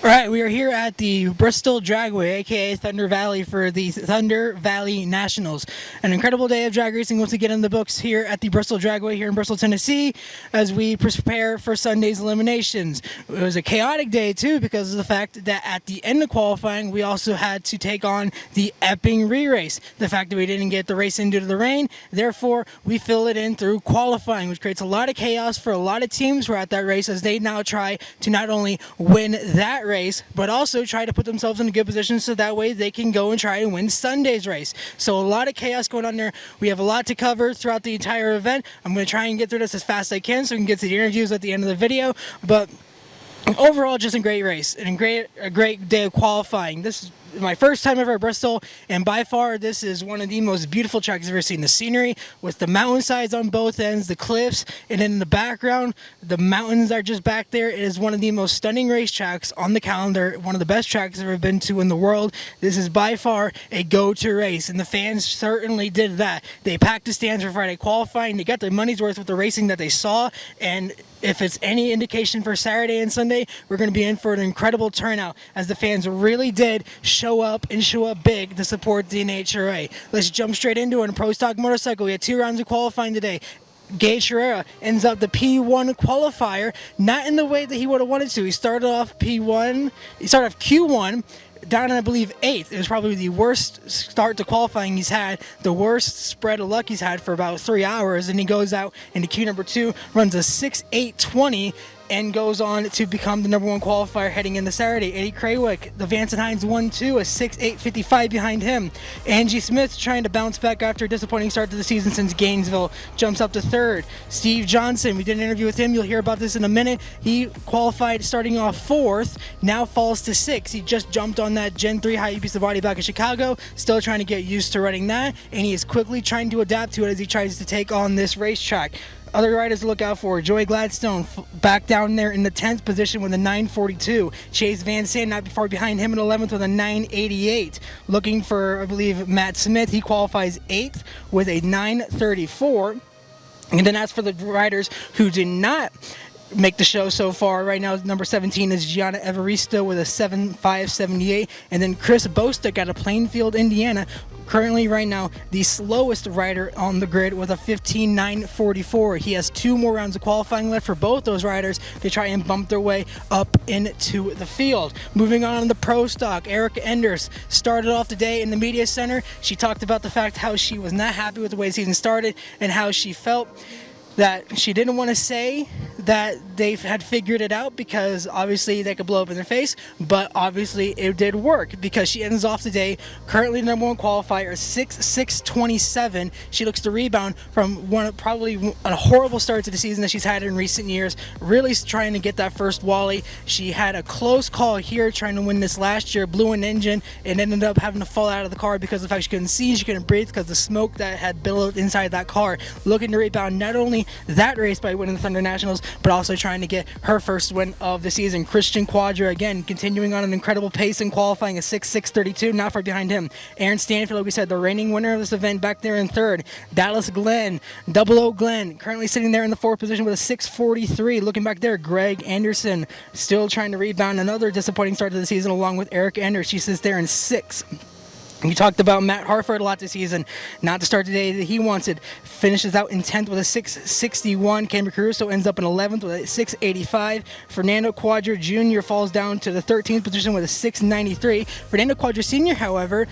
All right, we are here at the Bristol Dragway, aka Thunder Valley, for the Thunder Valley Nationals. An incredible day of drag racing once again in the books here at the Bristol Dragway here in Bristol, Tennessee, as we prepare for Sunday's eliminations. It was a chaotic day too because of the fact that at the end of qualifying, we also had to take on the Epping re-race. The fact that we didn't get the race in due to the rain, therefore we fill it in through qualifying, which creates a lot of chaos for a lot of teams who are at that race as they now try to not only win that race, but also try to put themselves in a good position so that way they can go and try and win Sunday's race. So a lot of chaos going on there. We have a lot to cover throughout the entire event. I'm going to try and get through this as fast as I can so we can get to the interviews at the end of the video. But overall, just a great race and a great day of qualifying. This is my first time ever at Bristol, and by far this is one of the most beautiful tracks I've ever seen. The scenery with the mountainsides on both ends, the cliffs, and then in the background the mountains are just back there. It is one of the most stunning racetracks on the calendar, one of the best tracks I've ever been to in the world. This is by far a go-to race, and the fans certainly did that. They packed the stands for Friday qualifying. They got their money's worth with the racing that they saw, and if it's any indication for Saturday and Sunday, we're going to be in for an incredible turnout as the fans really did show up big to support the NHRA. Let's jump straight into it. In Pro Stock Motorcycle, we had 2 rounds of qualifying today. Herrera ends up the P1 qualifier, not in the way that he would have wanted to. He started off Q1, down in, I believe, 8th. It was probably the worst start to qualifying he's had, the worst spread of luck he's had for about 3 hours, and he goes out into Q number 2, runs a 6.820, and goes on to become the number 1 qualifier heading into Saturday. Eddie Krawick, the Vance and Hines 1-2, a 6.855 behind him. Angie Smith trying to bounce back after a disappointing start to the season since Gainesville, jumps up to 3rd. Steve Johnson, we did an interview with him, you'll hear about this in a minute. He qualified starting off 4th, now falls to 6th. He just jumped on that Gen 3 high piece of body back in Chicago, still trying to get used to running that, and he is quickly trying to adapt to it as he tries to take on this racetrack. Other riders to look out for: Joey Gladstone back down there in the 10th position with a 942. Chase Van Sant not far behind him in 11th with a 988. Looking for, I believe, Matt Smith. He qualifies 8th with a 934. And then as for the riders who did not make the show so far, right now number 17 is Gianna Evaristo with a 7.578, and then Chris Bostick out of Plainfield, Indiana, currently right now the slowest rider on the grid with a 15.944. He has 2 more rounds of qualifying left for both those riders to try and bump their way up into the field. Moving on to the Pro Stock, Erica Enders started off the day in the media center. She talked about the fact how she was not happy with the way the season started and how she felt that she didn't want to say that they had figured it out because obviously they could blow up in their face, but obviously it did work because she ends off the day currently the number 1 qualifier, 6.627. She looks to rebound from probably a horrible start to the season that she's had in recent years, really trying to get that first Wally. She had a close call here trying to win this last year, blew an engine, and ended up having to fall out of the car because of the fact she couldn't see, she couldn't breathe because of the smoke that had billowed inside that car. Looking to rebound not only that race by winning the Thunder Nationals, but also trying to get her first win of the season. Christian Quadra, again, continuing on an incredible pace in qualifying, a 6.632, not far behind him. Aaron Stanfield, like we said, the reigning winner of this event, back there in 3rd. Dallas Glenn, Double O Glenn, currently sitting there in the 4th position with a 6.43. Looking back there, Greg Anderson, still trying to rebound. Another disappointing start to the season along with Eric Enders. She sits there in 6th. We talked about Matt Harford a lot this season, not the start today that he wanted. Finishes out in 10th with a 6.61. Cameron Caruso ends up in 11th with a 6.85. Fernando Quadra Jr. falls down to the 13th position with a 6.93. Fernando Quadra Sr., however,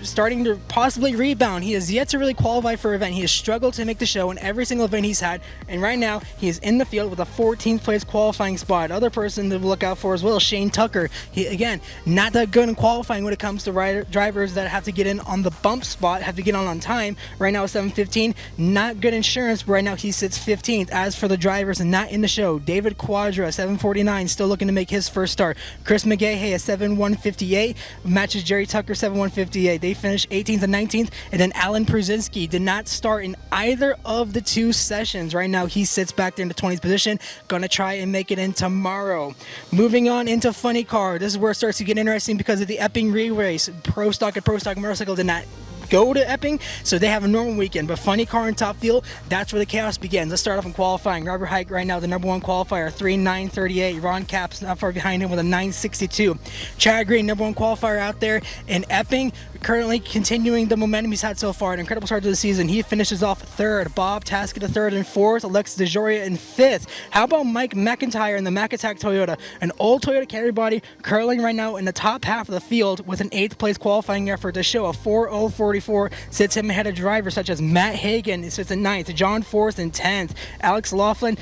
starting to possibly rebound. He has yet to really qualify for an event. He has struggled to make the show in every single event he's had, and right now he is in the field with a 14th place qualifying spot. Other person to look out for as well, Shane Tucker. He, again, not that good in qualifying when it comes to drivers that have to get in on the bump spot, have to get on time. Right now 7:15, not good insurance, but right now he sits 15th. As for the drivers not in the show, David Quadra, 7:49, still looking to make his first start. Chris McGahey at 7:158, matches Jerry Tucker 7:158. They finished 18th and 19th, and then Alan Pruzinski did not start in either of the 2 sessions. Right now he sits back there in the 20th position, gonna try and make it in tomorrow. Moving on into Funny Car, this is where it starts to get interesting because of the Epping re-race. Pro Stock and Pro Stock Motorcycle did not go to Epping, so they have a normal weekend. But funny car in top field, that's where the chaos begins. Let's start off in qualifying. Robert Hike right now, the number 1 qualifier, 3.938. Ron Capps not far behind him with a 9.62. Chad Green, number 1 qualifier out there in Epping, currently continuing the momentum he's had so far. An incredible start to the season. He finishes off 3rd. Bob Taskett to 3rd and 4th. Alexis DeJoria in 5th. How about Mike McIntyre in the Mac Attack Toyota? An old Toyota carry body curling right now in the top half of the field with an 8th place qualifying effort to show a 4.044, sits him ahead of drivers such as Matt Hagan sits in 9th, John Force in 10th, Alex Laughlin,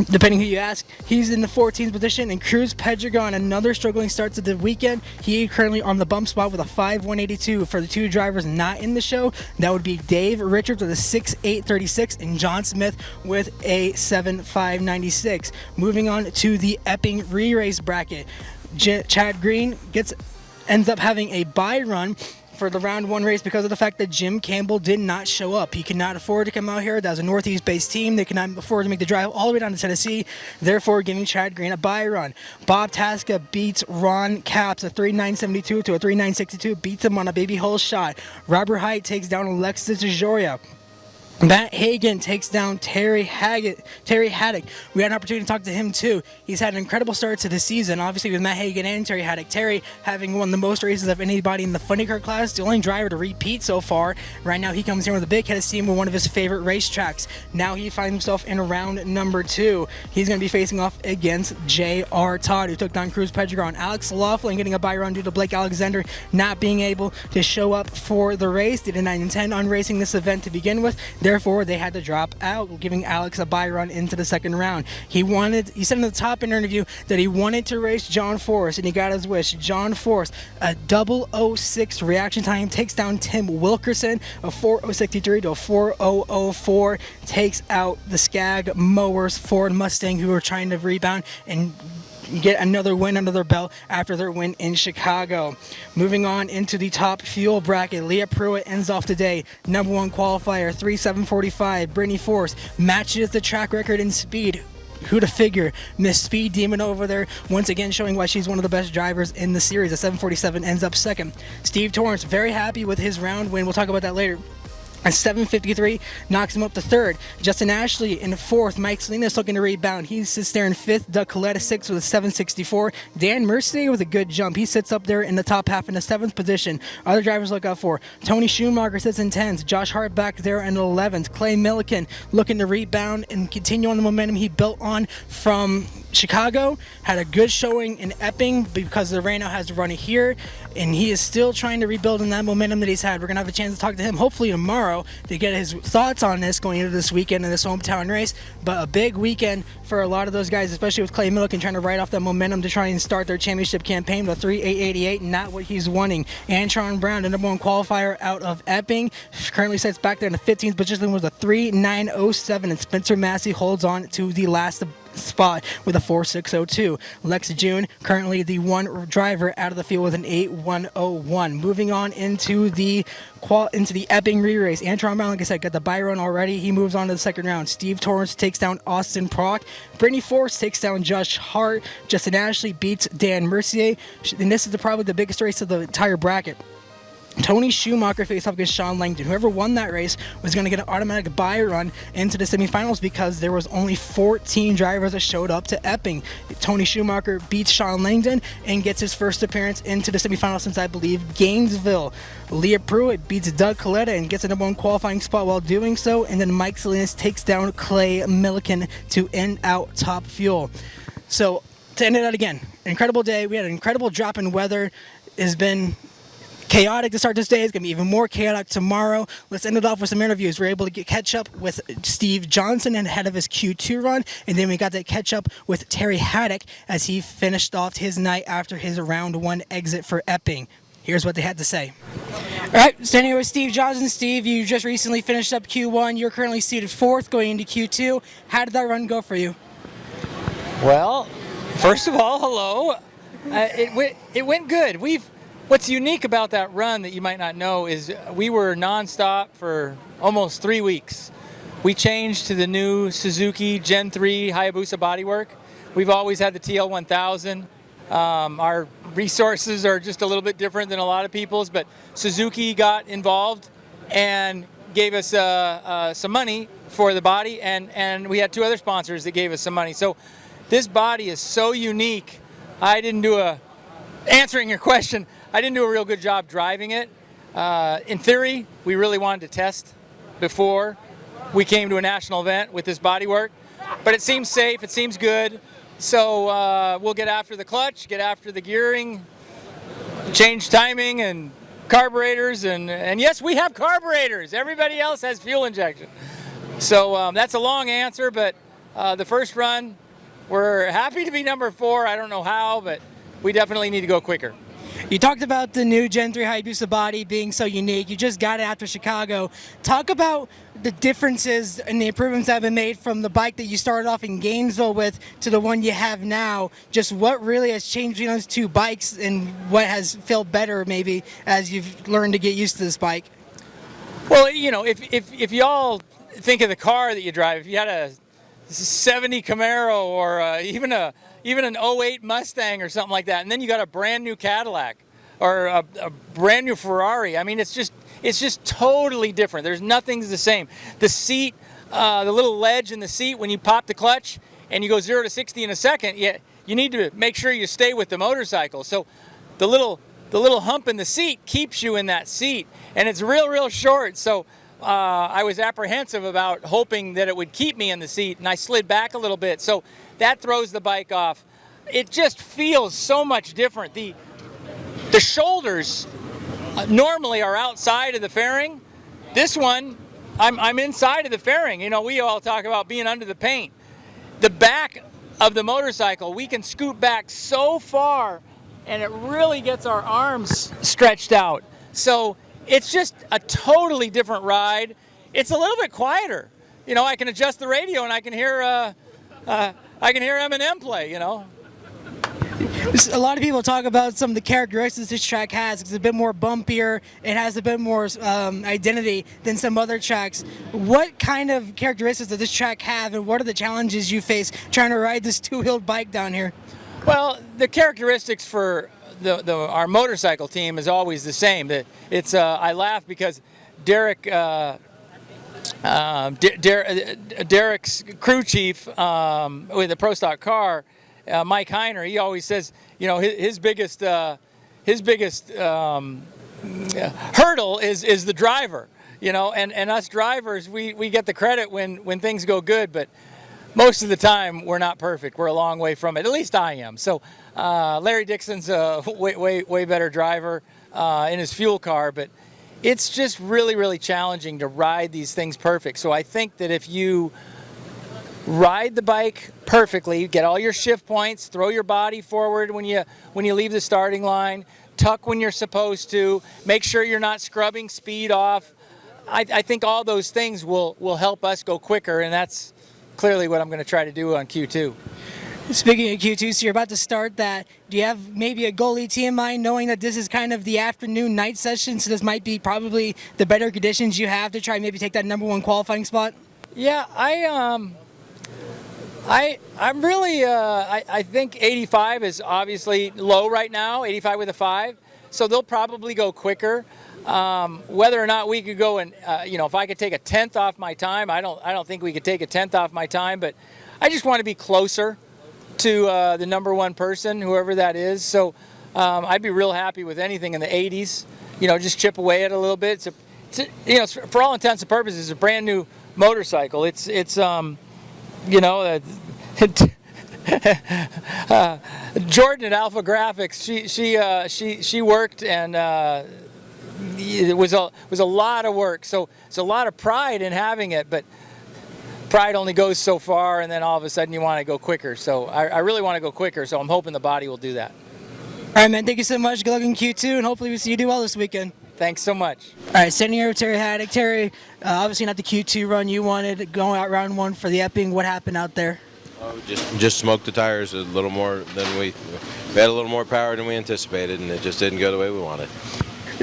depending who you ask, he's in the 14th position, and Cruz Pedregon, another struggling start to the weekend. He currently on the bump spot with a 5.182. For the 2 drivers not in the show, that would be Dave Richards with a 6.836 and John Smith with a 7.596. Moving on to the Epping re-race bracket, Chad Green ends up having a bye run for the round 1 race because of the fact that Jim Campbell did not show up. He could not afford to come out here. That was a Northeast-based team. They could not afford to make the drive all the way down to Tennessee, therefore giving Chad Green a bye run. Bob Tasca beats Ron Capps, a 3.972 to a 3.962, beats him on a baby hole shot. Robert Hite takes down Alexis DeJoria. Matt Hagan takes down Terry Haddock. We had an opportunity to talk to him too. He's had an incredible start to the season, obviously with Matt Hagan and Terry Haddock. Terry having won the most races of anybody in the funny car class, the only driver to repeat so far. Right now he comes here with a big head of steam with one of his favorite racetracks. Now he finds himself in round number 2. He's going to be facing off against J.R. Todd, who took down Cruz Pedregon. Alex Laughlin getting a bye run due to Blake Alexander not being able to show up for the race. They did not intend on racing this event to begin with. Therefore, they had to drop out, giving Alex a bye run into the 2nd round. He said in the top interview that he wanted to race John Force, and he got his wish. John Force, a 0.006 reaction time, takes down Tim Wilkerson, a 4.063 to a 4.004, takes out the Skag Mowers Ford Mustang, who are trying to rebound and get another win under their belt after their win in Chicago. Moving on into the top fuel bracket, Leah Pruitt ends off today, number 1 qualifier, 3.745. Brittany Force matches the track record in speed. Who to figure? Miss Speed Demon over there, once again showing why she's one of the best drivers in the series. A 7.47 ends up 2nd. Steve Torrance, very happy with his round win. We'll talk about that later. A 7.53 knocks him up to 3rd. Justin Ashley in 4th. Mike Salinas looking to rebound. He sits there in 5th. Doug Coletta 6th with a 7.64. Dan Mercier with a good jump. He sits up there in the top half in the 7th position. Other drivers look out for. Tony Schumacher sits in 10th. Josh Hart back there in 11th. Clay Milliken looking to rebound and continue on the momentum he built on from Chicago. Had a good showing in Epping because the rain now has to run it here, and he is still trying to rebuild in that momentum that he's had. We're going to have a chance to talk to him hopefully tomorrow to get his thoughts on this going into this weekend in this hometown race. But a big weekend for a lot of those guys, especially with Clay Milliken trying to ride off that momentum to try and start their championship campaign with a 3.888, not what he's wanting. Antron Brown, the number 1 qualifier out of Epping, currently sits back there in the 15th position with a 3.907, and Spencer Massey holds on to the last spot with a 4.602. Lex June, currently the 1 driver out of the field with an 8.101. Moving on into the Epping re-race. Antron Brown, like I said, got the bye run already. He moves on to the 2nd round. Steve Torrance takes down Austin Prock. Brittany Force takes down Josh Hart. Justin Ashley beats Dan Mercier. And this is probably the biggest race of the entire bracket. Tony Schumacher faced off against Sean Langdon. Whoever won that race was going to get an automatic bye run into the semifinals because there was only 14 drivers that showed up to Epping. Tony Schumacher beats Sean Langdon and gets his first appearance into the semifinals since, I believe, Gainesville. Leah Pruitt beats Doug Coletta and gets a number 1 qualifying spot while doing so. And then Mike Salinas takes down Clay Milliken to end out top fuel. So to end it out again, incredible day. We had an incredible drop in weather. It's been chaotic to start this day. It's going to be even more chaotic tomorrow. Let's end it off with some interviews. We're able to catch up with Steve Johnson ahead of his Q2 run, and then we got to catch up with Terry Haddock as he finished off his night after his round 1 exit for Epping. Here's what they had to say. All right, standing here with Steve Johnson. Steve, you just recently finished up Q1. You're currently seated 4th going into Q2. How did that run go for you? Well, first of all, hello. It went good. What's unique about that run that you might not know is we were nonstop for almost 3 weeks. We changed to the new Suzuki Gen 3 Hayabusa bodywork. We've always had the TL1000. Our resources are just a little bit different than a lot of people's, but Suzuki got involved and gave us some money for the body, and we had 2 other sponsors that gave us some money. So this body is so unique. Answering your question, I didn't do a real good job driving it. In theory, we really wanted to test before we came to a national event with this bodywork, but it seems safe, it seems good. So we'll get after the clutch, get after the gearing, change timing and carburetors, and yes, we have carburetors. Everybody else has fuel injection. So that's a long answer, but the first run, we're happy to be number 4. I don't know how, but we definitely need to go quicker. You talked about the new Gen 3 Hayabusa body being so unique. You just got it after Chicago. Talk about the differences and the improvements that have been made from the bike that you started off in Gainesville with to the one you have now. Just what really has changed between those 2 bikes and what has felt better maybe as you've learned to get used to this bike? Well, you know, if y'all think of the car that you drive, if you had a 70 Camaro or even an '08 Mustang or something like that, and then you got a brand new Cadillac or a brand new Ferrari. I mean, it's just totally different. There's nothing's the same. The seat, the little ledge in the seat when you pop the clutch and you go 0 to 60 in a second, you need to make sure you stay with the motorcycle. So the little hump in the seat keeps you in that seat, and it's real short. So I was apprehensive about hoping that it would keep me in the seat, and I slid back a little bit. So that throws the bike off. It just feels so much different. The shoulders normally are outside of the fairing. This one, I'm inside of the fairing. You know, we all talk about being under the paint. The back of the motorcycle, we can scoot back so far, and it really gets our arms stretched out. So it's just a totally different ride. It's a little bit quieter. You know, I can adjust the radio and I can hear Eminem play, you know. A lot of people talk about some of the characteristics this track has. It's a bit more bumpier. It has a bit more identity than some other tracks. What kind of characteristics does this track have, and what are the challenges you face trying to ride this 2-wheeled bike down here? Well, the characteristics for our motorcycle team is always the same. I laugh because Derek's crew chief with the Pro Stock car, Mike Heiner, he always says, you know, his biggest hurdle is the driver, you know, and us drivers, we get the credit when things go good, but most of the time we're not perfect. We're a long way from it. At least I am. So Larry Dixon's a way better driver in his fuel car, but it's just really challenging to ride these things perfect. So I think that if you ride the bike perfectly, get all your shift points, throw your body forward when you leave the starting line, tuck when you're supposed to, make sure you're not scrubbing speed off. I think all those things will help us go quicker, and that's clearly what I'm going to try to do on Q2. Speaking of Q2, so you're about to start that. Do you have maybe a goal ET in mind, knowing that this is kind of the afternoon night session, so this might be probably the better conditions you have to try and maybe take that #1 qualifying spot? Yeah, I'm really I think 85 is obviously low right now, 85 with a 5, so they'll probably go quicker. Whether or not we could go and you know, if I could take a 10th off my time, I don't think we could take a 10th off my time, but I just want to be closer to the #1 person, whoever that is. So I'd be real happy with anything in the 80s. You know, just chip away at it a little bit. It's you know, for all intents and purposes, it's a brand new motorcycle. It's you know, Jordan at Alpha Graphics, she worked, and it was a lot of work. So it's a lot of pride in having it, but pride only goes so far, and then all of a sudden you want to go quicker. So I really want to go quicker, so I'm hoping the body will do that. All right, man, thank you so much. Good luck in Q2, and hopefully we see you do well this weekend. Thanks so much. All right, standing here with Terry Haddock. Terry, obviously not the Q2 run you wanted, going out round 1 for the Epping. What happened out there? Just smoked the tires a little more than we had a little more power than we anticipated, and it just didn't go the way we wanted.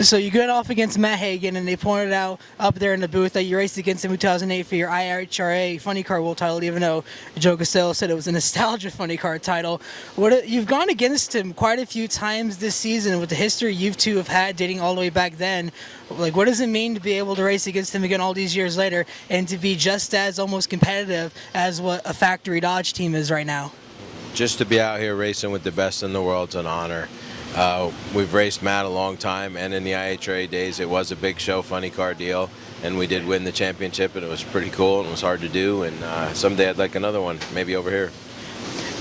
So you got off against Matt Hagan, and they pointed out up there in the booth that you raced against him in 2008 for your NHRA funny car world title, even though Joe Costello said it was a nostalgia funny car title. You've gone against him quite a few times this season with the history you two have had dating all the way back then. Like, what does it mean to be able to race against him again all these years later and to be just as almost competitive as what a factory Dodge team is right now? just to be out here racing with the best in the world's an honor. We've raced Matt a long time, and in the NHRA days, it was a big show, funny car deal, and we did win the championship, and it was pretty cool, and it was hard to do, and someday I'd like another one, maybe over here.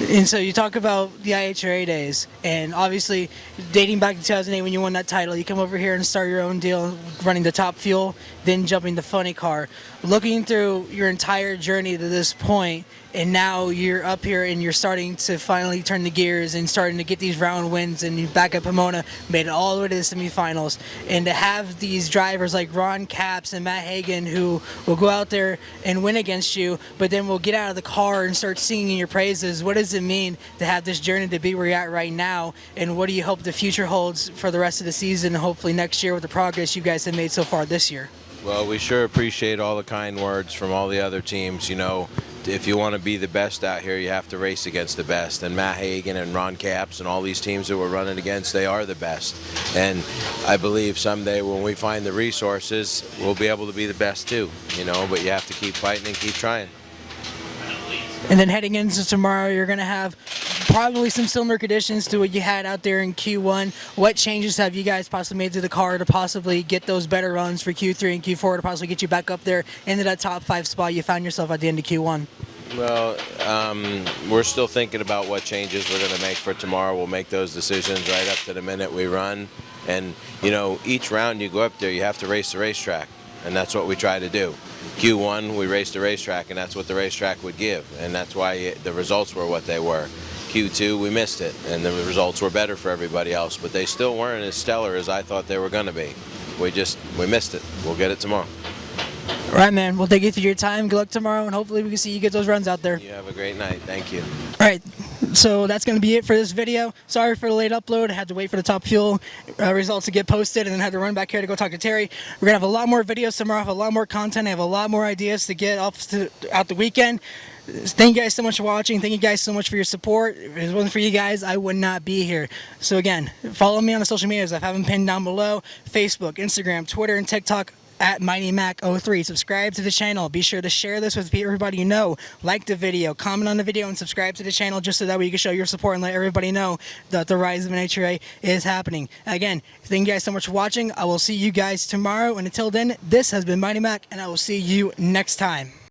And so you talk about the NHRA days, and obviously dating back to 2008 when you won that title, you come over here and start your own deal, running the Top Fuel, then jumping the funny car. Looking through your entire journey to this point, and now you're up here and you're starting to finally turn the gears and starting to get these round wins, and you back up Pomona, made it all the way to the semifinals. And to have these drivers like Ron Capps and Matt Hagan who will go out there and win against you, but then will get out of the car and start singing your praises. What does it mean to have this journey to be where you're at right now, and what do you hope the future holds for the rest of the season and hopefully next year with the progress you guys have made so far this year? Well, we sure appreciate all the kind words from all the other teams. You know, if you want to be the best out here, you have to race against the best. And Matt Hagan and Ron Capps and all these teams that we're running against, they are the best. And I believe someday when we find the resources, we'll be able to be the best too, you know, but you have to keep fighting and keep trying. And then heading into tomorrow, you're going to have probably some similar conditions to what you had out there in Q1. What changes have you guys possibly made to the car to possibly get those better runs for Q3 and Q4 to possibly get you back up there into that top 5 spot you found yourself at the end of Q1? Well, we're still thinking about what changes we're going to make for tomorrow. We'll make those decisions right up to the minute we run. And, you know, each round you go up there, you have to race the racetrack. And that's what we try to do. Q1, we raced the racetrack, and that's what the racetrack would give. And that's why the results were what they were. Q2, we missed it, and the results were better for everybody else. But they still weren't as stellar as I thought they were going to be. We missed it. We'll get it tomorrow. All right, man. Well, thank you for your time. Good luck tomorrow, and hopefully we can see you get those runs out there. You have a great night. Thank you. All right. So that's going to be it for this video. Sorry for the late upload. I had to wait for the Top Fuel results to get posted and then had to run back here to go talk to Terry. We're going to have a lot more videos tomorrow, have a lot more content. I have a lot more ideas to get out the weekend. Thank you guys so much for watching. Thank you guys so much for your support. If it wasn't for you guys, I would not be here. So again, follow me on the social medias. I have them pinned down below. Facebook, Instagram, Twitter, and TikTok at MightyMac03. Subscribe to the channel. Be sure to share this with everybody you know. Like the video, comment on the video, and subscribe to the channel just so that way you can show your support and let everybody know that the rise of NHRA is happening. Again, thank you guys so much for watching. I will see you guys tomorrow, and until then, this has been Mighty Mac, and I will see you next time.